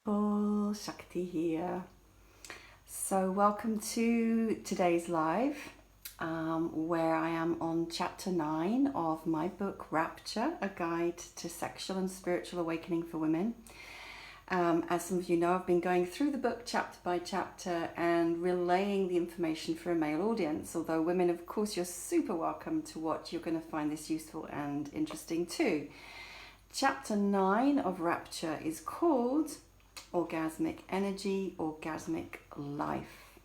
Shakti here. So welcome to today's live, where I am on chapter 9 of my book Rapture, A Guide to Sexual and Spiritual Awakening for Women. As some of you know, I've been going through the book chapter by chapter and relaying the information for a male audience. Although women, of course, you're super welcome to watch. You're going to find this useful and interesting too. Chapter 9 of Rapture is called Orgasmic Energy, Orgasmic Life.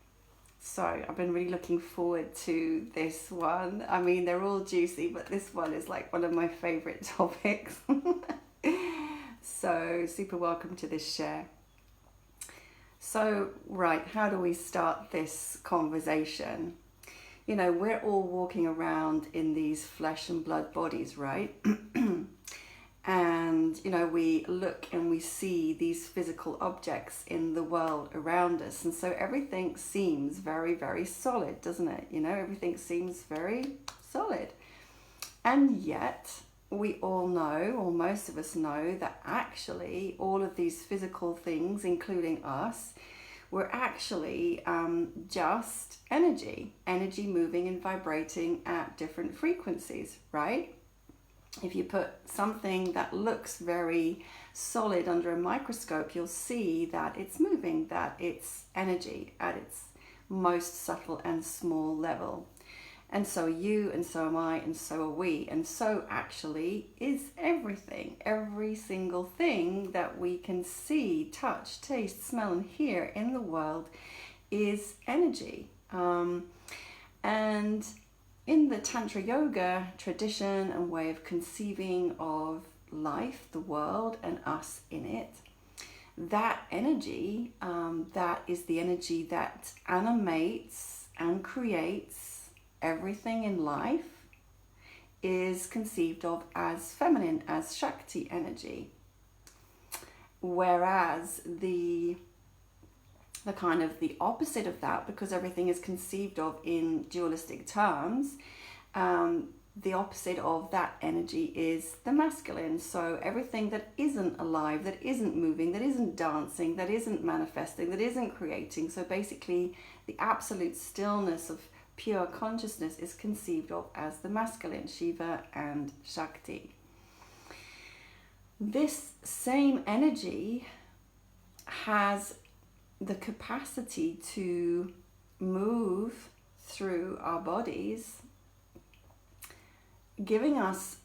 So I've been really looking forward to this one. I mean, they're all juicy, but this one is like one of my favorite topics. So super welcome to this share. So, right, how do we start this conversation? You know, we're all walking around in these flesh and blood bodies, right? And, you know, we look and we see these physical objects in the world around us. And so everything seems very, very solid, doesn't it? You know, everything seems very solid. And yet we all know, or most of us know, that actually all of these physical things, including us, we're actually just energy moving and vibrating at different frequencies, right? If you put something that looks very solid under a microscope, you'll see that it's moving, that it's energy at its most subtle and small level. And so are you, and so am I, and so are we. And so actually is everything. Every single thing that we can see, touch, taste, smell, and hear in the world is energy. And in the Tantra Yoga tradition and way of conceiving of life, the world, and us in it, that energy, that is the energy that animates and creates everything in life, is conceived of as feminine, as Shakti energy. Whereas the kind of the opposite of that, because everything is conceived of in dualistic terms, the opposite of that energy is the masculine. So everything that isn't alive, that isn't moving, that isn't dancing, that isn't manifesting, that isn't creating, so basically the absolute stillness of pure consciousness is conceived of as the masculine, Shiva and Shakti. This same energy has the capacity to move through our bodies, gifting us,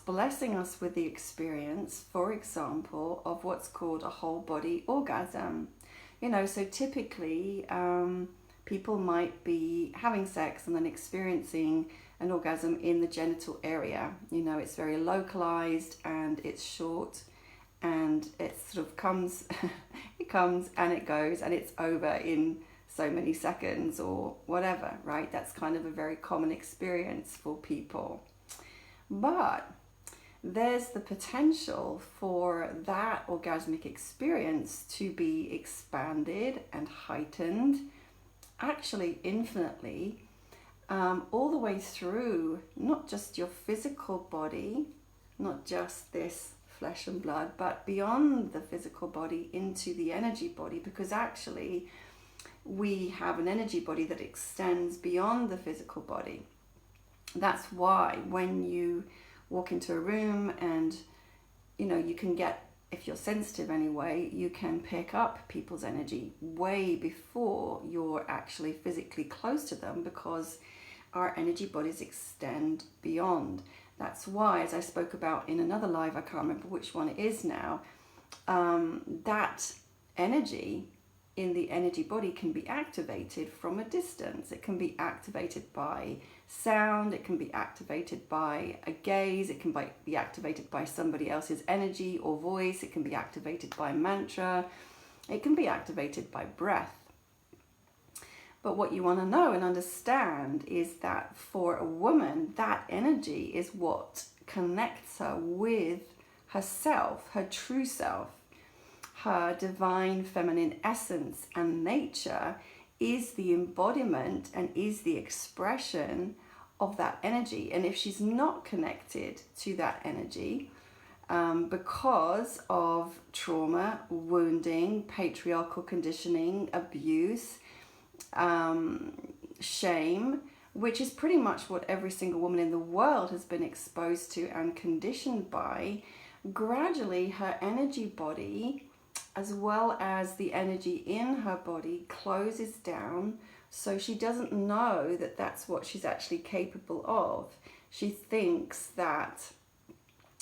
blessing us with the experience, for example, of what's called a whole body orgasm. You know, so typically people might be having sex and then experiencing an orgasm in the genital area. You know, it's very localized and it's short, and it sort of comes, it comes and it goes and it's over in so many seconds or whatever, right? That's kind of a very common experience for people. But there's the potential for that orgasmic experience to be expanded and heightened, actually infinitely, all the way through not just your physical body, not just this flesh and blood, but beyond the physical body into the energy body, because actually we have an energy body that extends beyond the physical body. That's why when you walk into a room and, you know, you can get, if you're sensitive anyway, you can pick up people's energy way before you're actually physically close to them, because our energy bodies extend beyond. That's why, as I spoke about in another live, I can't remember which one it is now, that energy in the energy body can be activated from a distance. It can be activated by sound, it can be activated by a gaze, it can be activated by somebody else's energy or voice, it can be activated by mantra, it can be activated by breath. But what you want to know and understand is that for a woman, that energy is what connects her with herself, her true self. Her divine feminine essence and nature is the embodiment and is the expression of that energy. And if she's not connected to that energy, because of trauma, wounding, patriarchal conditioning, abuse, shame, which is pretty much what every single woman in the world has been exposed to and conditioned by. Gradually, her energy body, as well as the energy in her body, closes down, so she doesn't know that that's what she's actually capable of. She thinks that,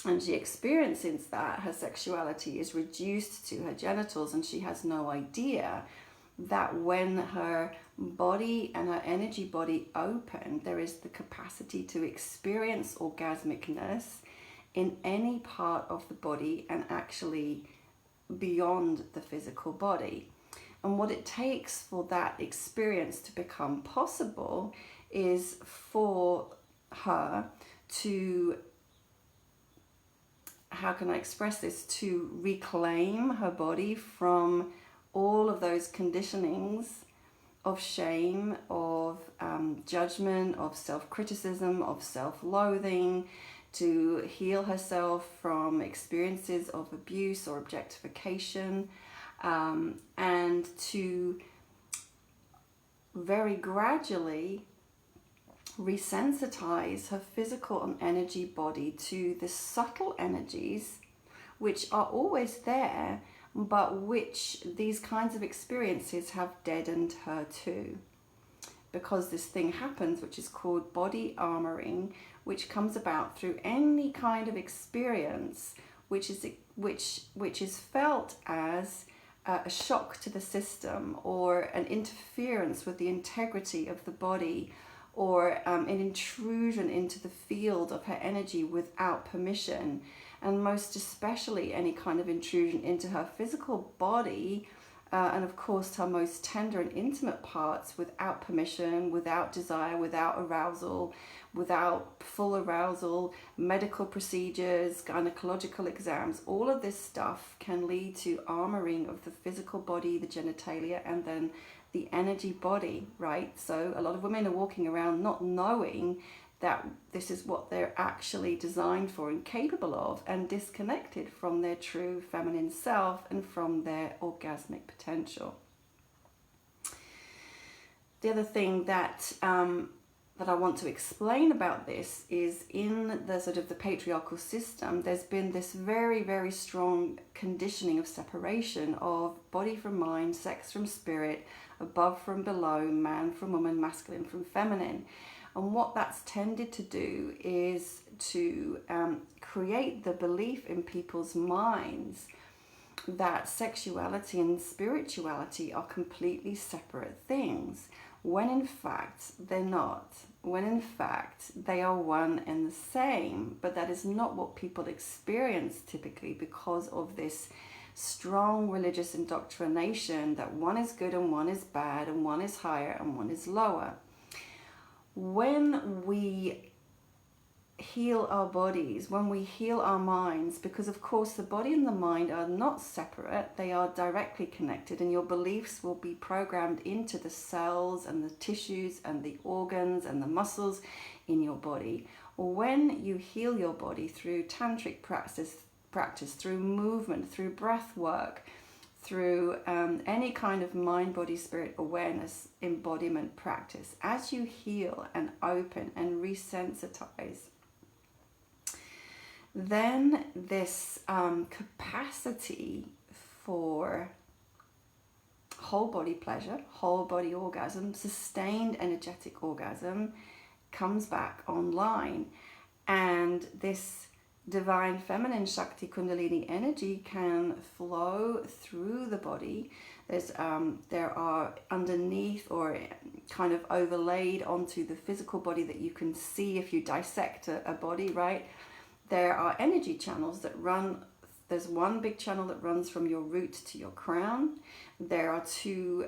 and she experiences that, her sexuality is reduced to her genitals, and she has no idea that when her body and her energy body open, there is the capacity to experience orgasmicness in any part of the body and actually beyond the physical body. And what it takes for that experience to become possible is for her to, how can I express this, to reclaim her body from all of those conditionings of shame, of judgment, of self-criticism, of self-loathing, to heal herself from experiences of abuse or objectification, and to very gradually resensitize her physical and energy body to the subtle energies which are always there, but which these kinds of experiences have deadened her to. Because this thing happens, which is called body armoring, which comes about through any kind of experience which is felt as a shock to the system, or an interference with the integrity of the body, or an intrusion into the field of her energy without permission, and most especially any kind of intrusion into her physical body, and of course her most tender and intimate parts without permission, without desire, without arousal, without full arousal, medical procedures, gynecological exams. All of this stuff can lead to armoring of the physical body, the genitalia, and then the energy body, right? So a lot of women are walking around not knowing that this is what they're actually designed for and capable of, and disconnected from their true feminine self and from their orgasmic potential. The other thing that that I want to explain about this is, in the sort of the patriarchal system, there's been this very, very strong conditioning of separation of body from mind, sex from spirit, above from below, man from woman, masculine from feminine. And what that's tended to do is to create the belief in people's minds that sexuality and spirituality are completely separate things, when in fact they're not. When in fact they are one and the same. But that is not what people experience typically, because of this strong religious indoctrination that one is good and one is bad, and one is higher and one is lower. When we heal our bodies, when we heal our minds, because of course the body and the mind are not separate, they are directly connected, and your beliefs will be programmed into the cells and the tissues and the organs and the muscles in your body. When you heal your body through tantric practice, through movement, through breath work, through any kind of mind, body, spirit awareness embodiment practice, as you heal and open and resensitize, then this capacity for whole body pleasure, whole body orgasm, sustained energetic orgasm comes back online. And this divine feminine Shakti Kundalini energy can flow through the body. There are underneath, or kind of overlaid onto the physical body, that you can see if you dissect a body, right? There are energy channels that run. There's one big channel that runs from your root to your crown. There are two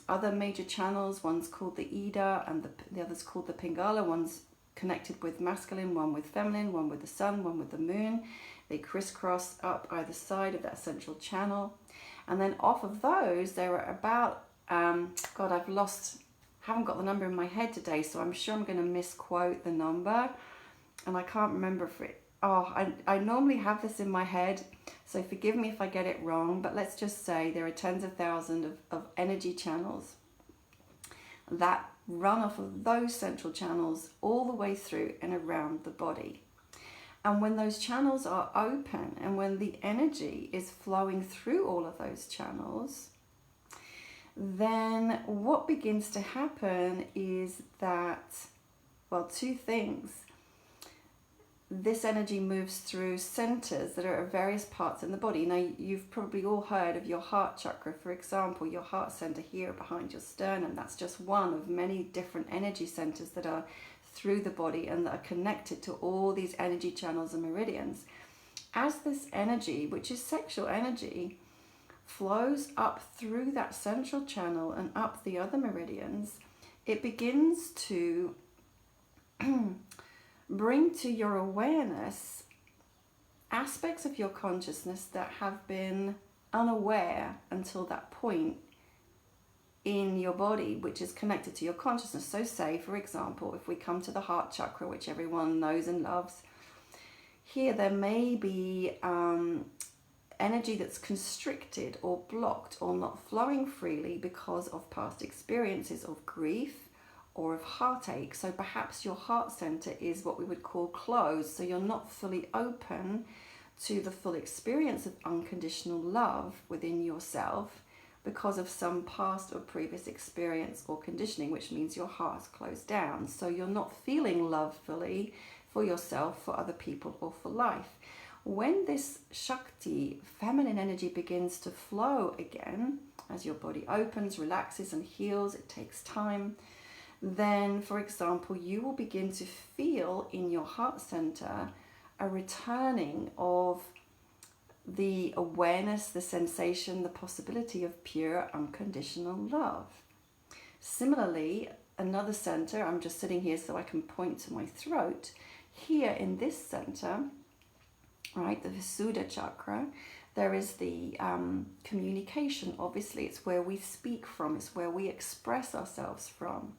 other major channels. One's called the Ida and the other's called the Pingala. One's connected with masculine, one with feminine, one with the sun, one with the moon. They crisscross up either side of that central channel. And then off of those, there are about, haven't got the number in my head today, so I'm sure I'm going to misquote the number. And I can't remember I normally have this in my head, so forgive me if I get it wrong, but let's just say there are tens of thousands of energy channels that run off of those central channels all the way through and around the body. And when those channels are open and when the energy is flowing through all of those channels, then what begins to happen is that, well, two things. This energy moves through centers that are at various parts in the body. Now, you've probably all heard of your heart chakra, for example, your heart center here behind your sternum. That's just one of many different energy centers that are through the body and that are connected to all these energy channels and meridians. As this energy, which is sexual energy, flows up through that central channel and up the other meridians, it begins to bring to your awareness aspects of your consciousness that have been unaware until that point in your body, which is connected to your consciousness. So say, for example, if we come to the heart chakra, which everyone knows and loves, here there may be energy that's constricted or blocked or not flowing freely because of past experiences of grief or of heartache. So perhaps your heart center is what we would call closed, so you're not fully open to the full experience of unconditional love within yourself because of some past or previous experience or conditioning, which means your heart's closed down. So you're not feeling love fully for yourself, for other people, or for life. When this Shakti, feminine energy, begins to flow again, as your body opens, relaxes and heals, it takes time, then, for example, you will begin to feel in your heart center a returning of the awareness, the sensation, the possibility of pure unconditional love. Similarly, another center, I'm just sitting here so I can point to my throat, here in this center, right, the Visuddha chakra, there is the communication. Obviously, it's where we speak from, it's where we express ourselves from.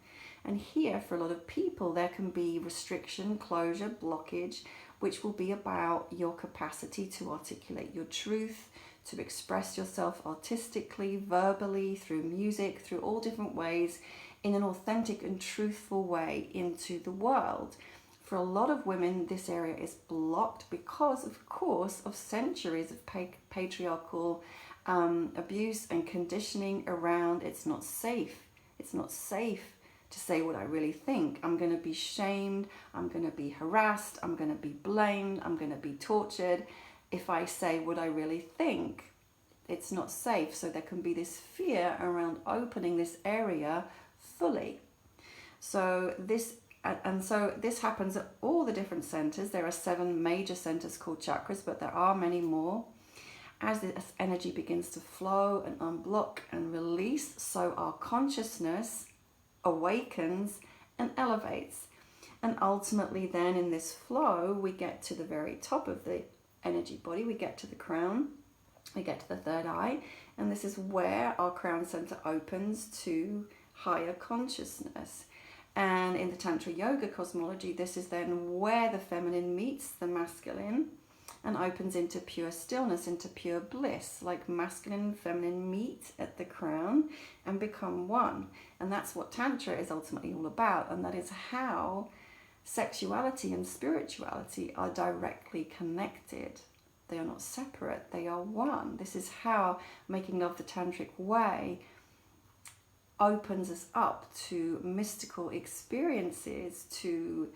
And here, for a lot of people, there can be restriction, closure, blockage, which will be about your capacity to articulate your truth, to express yourself artistically, verbally, through music, through all different ways, in an authentic and truthful way into the world. For a lot of women, this area is blocked because, of course, of centuries of patriarchal abuse and conditioning around it's not safe. It's not safe to say what I really think. I'm going to be shamed, I'm going to be harassed, I'm going to be blamed, I'm going to be tortured if I say what I really think. It's not safe. So there can be this fear around opening this area fully. So this happens at all the different centers. There are 7 major centers called chakras, but there are many more. As this energy begins to flow and unblock and release, so our consciousness awakens and elevates. And ultimately then in this flow, we get to the very top of the energy body, we get to the crown, we get to the third eye, and this is where our crown center opens to higher consciousness. And in the Tantra Yoga cosmology, this is then where the feminine meets the masculine and opens into pure stillness, into pure bliss, like masculine and feminine meet at the crown and become one. And that's what Tantra is ultimately all about, and that is how sexuality and spirituality are directly connected. They are not separate, they are one. This is how making love the Tantric way opens us up to mystical experiences, to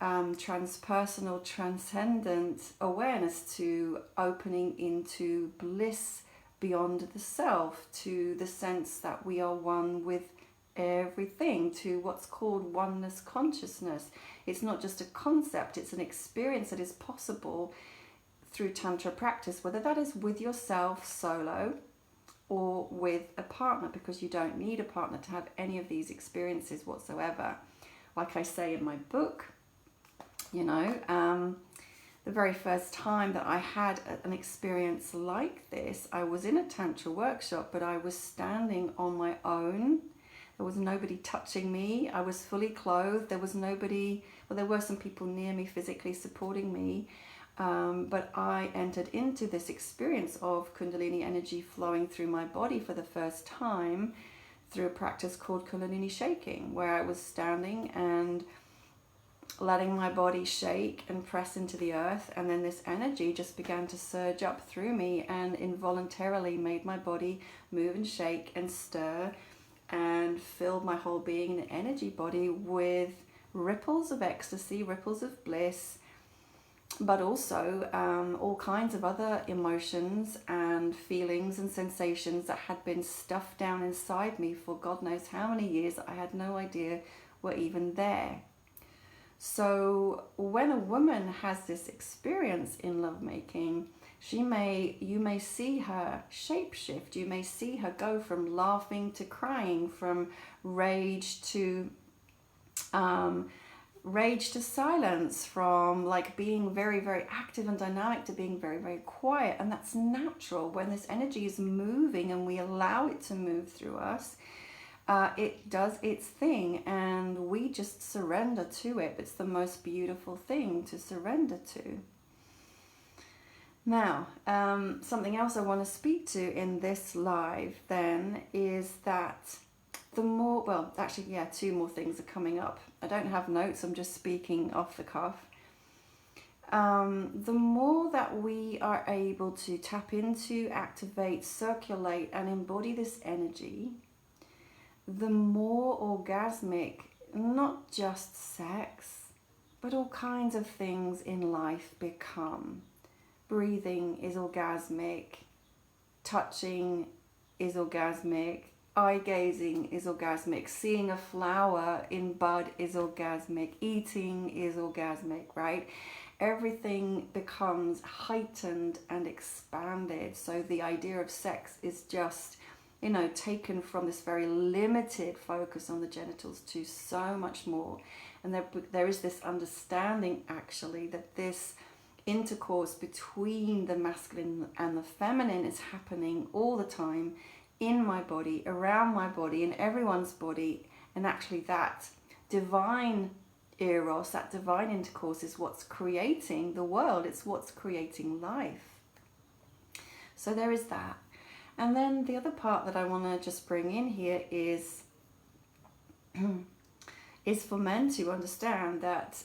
transpersonal, transcendent awareness, to opening into bliss beyond the self, to the sense that we are one with everything, to what's called oneness consciousness. It's not just a concept, it's an experience that is possible through Tantra practice, whether that is with yourself solo or with a partner, because you don't need a partner to have any of these experiences whatsoever. Like I say in my book, the very first time that I had an experience like this, I was in a Tantra workshop, but I was standing on my own. There was nobody touching me. I was fully clothed. There was nobody, well, there were some people near me physically supporting me, But I entered into this experience of Kundalini energy flowing through my body for the first time through a practice called Kundalini shaking, where I was standing and letting my body shake and press into the earth, and then this energy just began to surge up through me and involuntarily made my body move and shake and stir and filled my whole being and energy body with ripples of ecstasy, ripples of bliss, but also all kinds of other emotions and feelings and sensations that had been stuffed down inside me for God knows how many years that I had no idea were even there. So when a woman has this experience in lovemaking, you may see her shapeshift. You may see her go from laughing to crying, from rage to silence, from like being very, very active and dynamic to being very, very quiet. And that's natural. When this energy is moving and we allow it to move through us, it does its thing and we just surrender to it. It's the most beautiful thing to surrender to. Now, something else I want to speak to in this live then is that two more things are coming up. I don't have notes, I'm just speaking off the cuff. The more that we are able to tap into, activate, circulate, and embody this energy, the more orgasmic, not just sex, but all kinds of things in life become. Breathing is orgasmic, touching is orgasmic, eye gazing is orgasmic, seeing a flower in bud is orgasmic, eating is orgasmic, right? Everything becomes heightened and expanded. So the idea of sex is just, taken from this very limited focus on the genitals to so much more. And there is this understanding actually that this intercourse between the masculine and the feminine is happening all the time in my body, around my body, in everyone's body. And actually that divine eros, that divine intercourse is what's creating the world. It's what's creating life. So there is that. And then the other part that I want to just bring in here is for men to understand that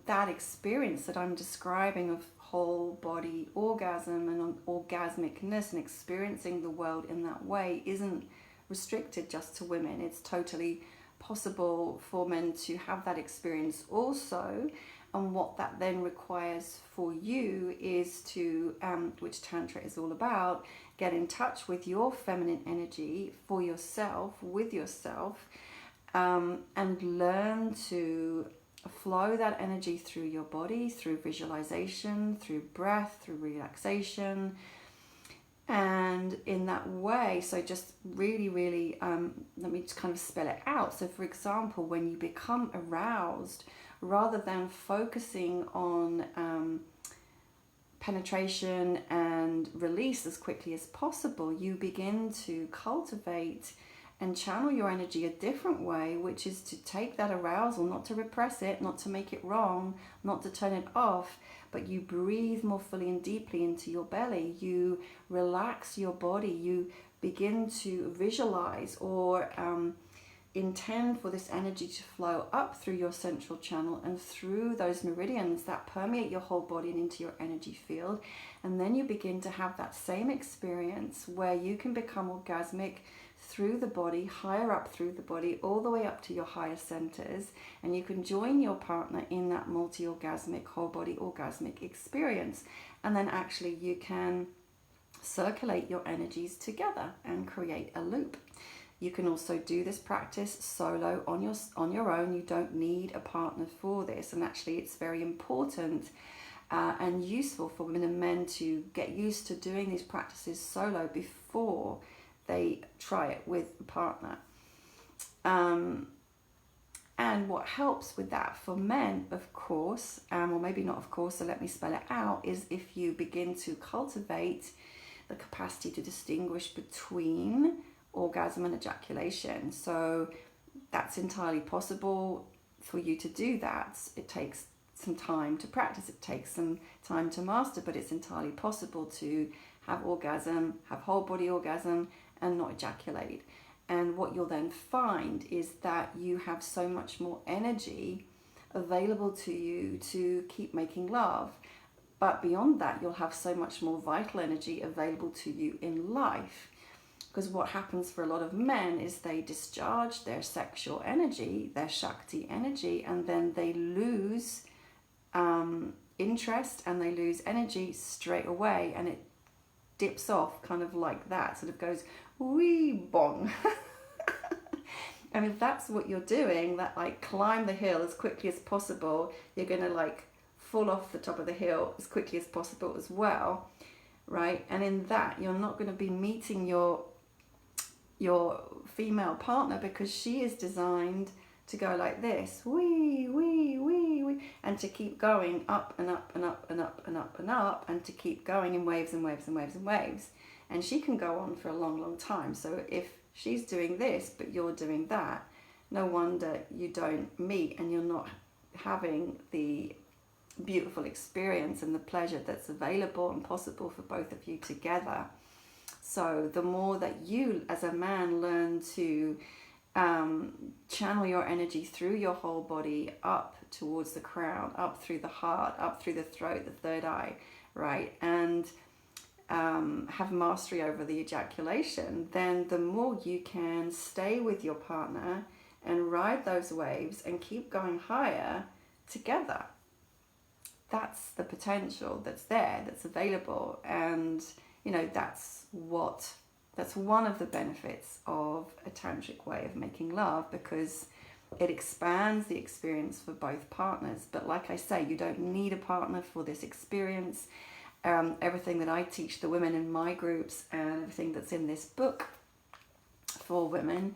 that experience that I'm describing of whole body orgasm and orgasmicness and experiencing the world in that way isn't restricted just to women. It's totally possible for men to have that experience also. And what that then requires for you is to, which Tantra is all about, get in touch with your feminine energy for yourself, with yourself, and learn to flow that energy through your body, through visualization, through breath, through relaxation. And in that way, so just really, really, let me just kind of spell it out. So for example, when you become aroused, rather than focusing on penetration and release as quickly as possible, you begin to cultivate and channel your energy a different way, which is to take that arousal, not to repress it, not to make it wrong, not to turn it off, but you breathe more fully and deeply into your belly. You relax your body. You begin to visualize or intend for this energy to flow up through your central channel and through those meridians that permeate your whole body and into your energy field. And then you begin to have that same experience where you can become orgasmic through the body, higher up through the body, all the way up to your higher centers, and you can join your partner in that multi-orgasmic, whole body orgasmic experience. And then actually you can circulate your energies together and create a loop. You can also do this practice solo on your own. You don't need a partner for this, and actually it's very important and useful for women and men to get used to doing these practices solo before they try it with a partner. And what helps with that for men, of course, or maybe not of course, so let me spell it out, is if you begin to cultivate the capacity to distinguish between orgasm and ejaculation. So that's entirely possible for you to do that. It takes some time to practice. It takes some time to master, but it's entirely possible to have orgasm, have whole body orgasm, and not ejaculate. And what you'll then find is that you have so much more energy available to you to keep making love. But beyond that, you'll have so much more vital energy available to you in life. Because what happens for a lot of men is they discharge their sexual energy, their Shakti energy, and then they lose interest and they lose energy straight away, and it dips off kind of like that, sort of goes wee bong. And if that's what you're doing, that like climb the hill as quickly as possible, you're going to like fall off the top of the hill as quickly as possible as well, right? And in that, you're not going to be meeting your female partner, because she is designed to go like this, wee, wee, wee, wee, and to keep going up and up and up and up and up and up, and to keep going in waves and waves and waves and waves. And she can go on for a long, long time. So if she's doing this, but you're doing that, no wonder you don't meet and you're not having the beautiful experience and the pleasure that's available and possible for both of you together. So the more that you as a man learn to channel your energy through your whole body up towards the crown, up through the heart, up through the throat, the third eye, right, and have mastery over the ejaculation, then the more you can stay with your partner and ride those waves and keep going higher together. That's the potential that's there, that's available. And you know, that's one of the benefits of a tantric way of making love, because it expands the experience for both partners. But like I say, you don't need a partner for this experience. Everything that I teach the women in my groups and everything that's in this book for women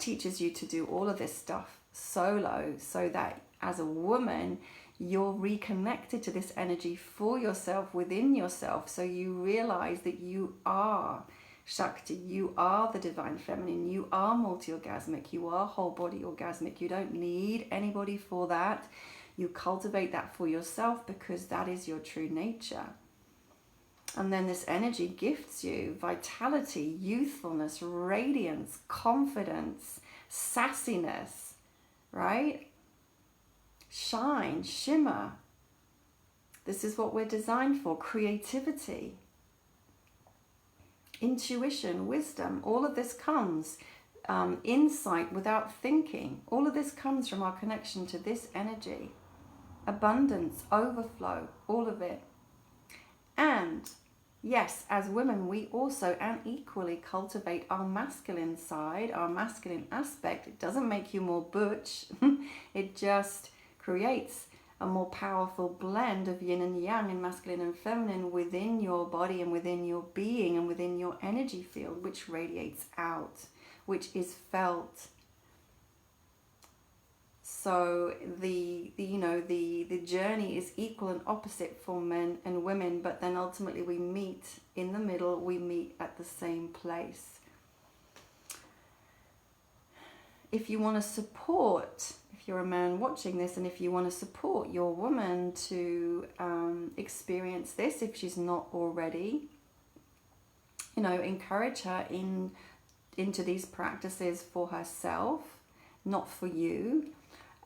teaches you to do all of this stuff solo, so that as a woman, you're reconnected to this energy for yourself, within yourself. So you realize that you are Shakti, you are the divine feminine, you are multi-orgasmic, you are whole body orgasmic. You don't need anybody for that. You cultivate that for yourself, because that is your true nature. And then this energy gifts you vitality, youthfulness, radiance, confidence, sassiness, right? Shine, shimmer. This is what we're designed for. Creativity, intuition, wisdom. All of this comes, insight without thinking. All of this comes from our connection to this energy. Abundance, overflow, all of it. And yes, as women, we also and equally cultivate our masculine side, our masculine aspect. It doesn't make you more butch. It just creates a more powerful blend of yin and yang and masculine and feminine within your body and within your being and within your energy field, which radiates out, which is felt. So the journey is equal and opposite for men and women, but then ultimately we meet in the middle, we meet at the same place. If you want to support, if you're a man watching this, and if you want to support your woman to experience this, if she's not already, encourage her into these practices for herself, not for you.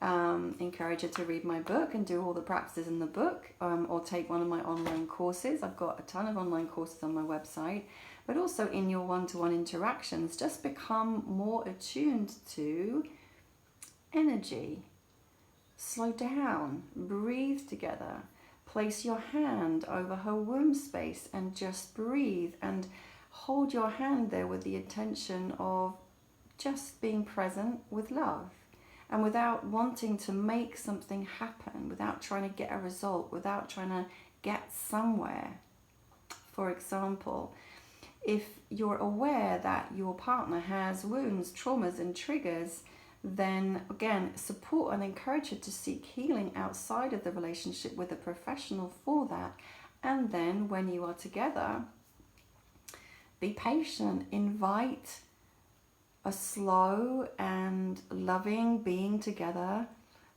Encourage her to read my book and do all the practices in the book, or take one of my online courses. I've got a ton of online courses on my website, but also in your one-to-one interactions, just become more attuned to energy. Slow down, breathe together, place your hand over her womb space and just breathe, and hold your hand there with the intention of just being present with love. And without wanting to make something happen, without trying to get a result, without trying to get somewhere. For example, if you're aware that your partner has wounds, traumas and triggers, then again, support and encourage her to seek healing outside of the relationship with a professional for that. And then when you are together, be patient, invite a slow and loving being together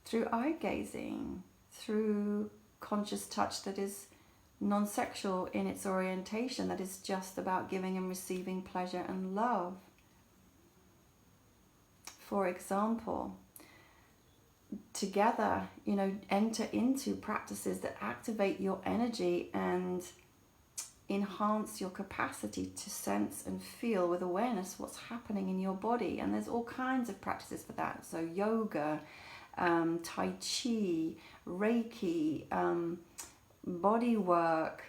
through eye gazing, through conscious touch that is non-sexual in its orientation, that is just about giving and receiving pleasure and love. For example, together, enter into practices that activate your energy and enhance your capacity to sense and feel with awareness what's happening in your body. And there's all kinds of practices for that. So yoga, Tai Chi, Reiki, body work,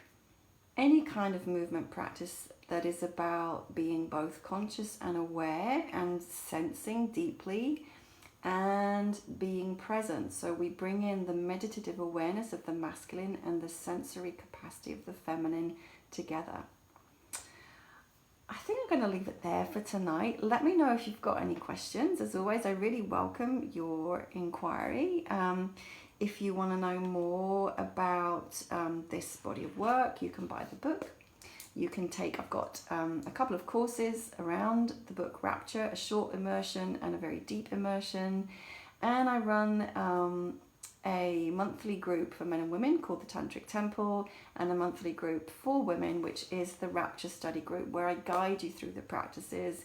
any kind of movement practice that is about being both conscious and aware and sensing deeply and being present. So we bring in the meditative awareness of the masculine and the sensory capacity of the feminine together. I think I'm going to leave it there for tonight. Let me know if you've got any questions. As always, I really welcome your inquiry. If you want to know more about this body of work, you can buy the book. You can take, I've got a couple of courses around the book Rapture, a short immersion and a very deep immersion. And I run a monthly group for men and women called the Tantric Temple, and a monthly group for women, which is the Rapture study group, where I guide you through the practices.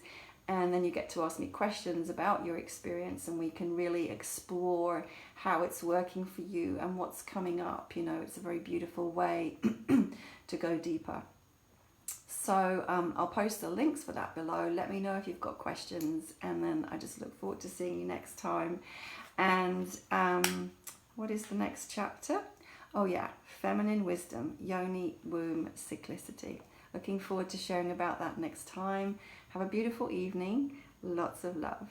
And then you get to ask me questions about your experience, and we can really explore how it's working for you and what's coming up. It's a very beautiful way to go deeper. So I'll post the links for that below. Let me know if you've got questions, and then I just look forward to seeing you next time. And what is the next chapter? Oh yeah, feminine wisdom, yoni, womb, cyclicity. Looking forward to sharing about that next time. Have a beautiful evening. Lots of love.